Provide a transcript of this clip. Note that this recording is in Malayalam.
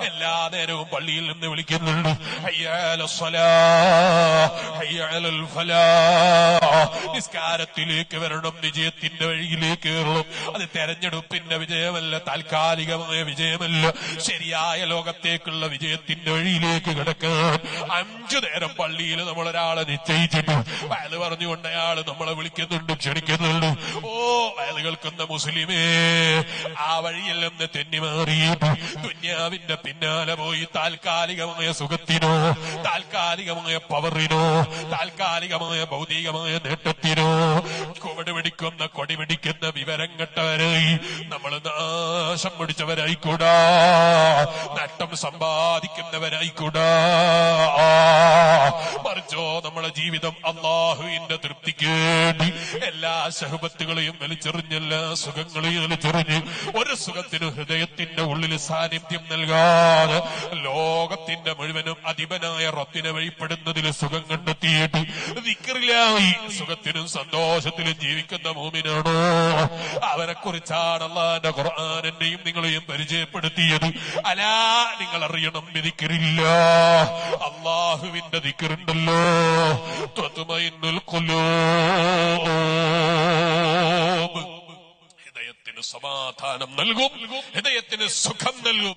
എല്ലാ നേരവും പള്ളിയിൽ നിന്ന് വിളിക്കുന്നുണ്ട്, ഹയ്യ അലൽ സ്വലാഹ്, ഹയ്യ അലൽ ഫലാഹ്. നിസ്കാരത്തിലേക്ക് വരണം, വിജയത്തിന്റെ വഴിയിലേക്ക് വരണം. അത് തെരഞ്ഞെടുപ്പിന്റെ വിജയമല്ല, താൽക്കാലികമായ വിജയമല്ല, ശരിയായ ലോകത്തേക്കുള്ള വിജയത്തിന്റെ വഴിയിലേക്ക് കിടക്കാൻ 5 നേരം പള്ളിയിൽ നമ്മൾ ഒരാളെ നിശ്ചയിച്ചിട്ട് വയല് പറഞ്ഞുകൊണ്ട് അയാൾ നമ്മളെ വിളിക്കുന്നുണ്ട്, ക്ഷണിക്കുന്നുണ്ട്. ഓ വയല് കേൾക്കുന്ന മുസ്ലിമേ, ആ വഴിയിൽ നിന്ന് തെന്നിമാറിയിട്ട് ദുന്യാവിന്റെ പിന്നാലെ പോയി താൽക്കാലികമായ സുഖത്തിനോ, താൽക്കാലികമായ പവറിനോ, താൽക്കാലികമായ ഭൗതികമായ നേട്ടത്തിനോ കൊടി പിടിക്കുന്ന കൊടി പിടിക്കുന്ന വിവരം കെട്ടവരായി നമ്മൾ നാശം പിടിച്ചവരായിക്കൂടാ, നഷ്ടം സമ്പാദിക്കുന്നവരായിക്കൂടാ. മറിച്ചോ നമ്മളെ ജീവിതം അള്ളാഹുവിന്റെ തൃപ്തിക്ക് വേണ്ടി എല്ലാ ശഹബത്തുകളെയും വലിച്ചെറിഞ്ഞ്, എല്ലാ സുഖങ്ങളെയും വലിച്ചെറിഞ്ഞ്, ഒരു സുഖത്തിനും ഹൃദയത്തിന്റെ ഉള്ളിൽ സാന്നിധ്യം നൽകാതെ ലോകത്തിന്റെ മുഴുവനും അധിപനായ റബ്ബിനെ വഴിപ്പെടുന്നതിൽ സുഖം കണ്ടെത്തിയിട്ട് ദിക്റിലായി സുഖത്തിനും സന്തോഷത്തിലും ജീവിക്കുന്ന മോമിനാണോ, അവരെ കുറിച്ചാണ് അല്ലാഹുവിന്റെ ഖുർആൻ എന്നെയും നിങ്ങളെയും പരിചയപ്പെടുത്തിയത്. അലാ, നിങ്ങൾ അറിയണം, ദിക്റില്ല, അള്ളാഹുവിന്റെ ദിക്റുണ്ടല്ലോ, തത്മഇന്നുൽ ഖുലൂബ്, ഹൃദയത്തിന് സമാധാനം നൽകും, ഹൃദയത്തിന് സുഖം നൽകും.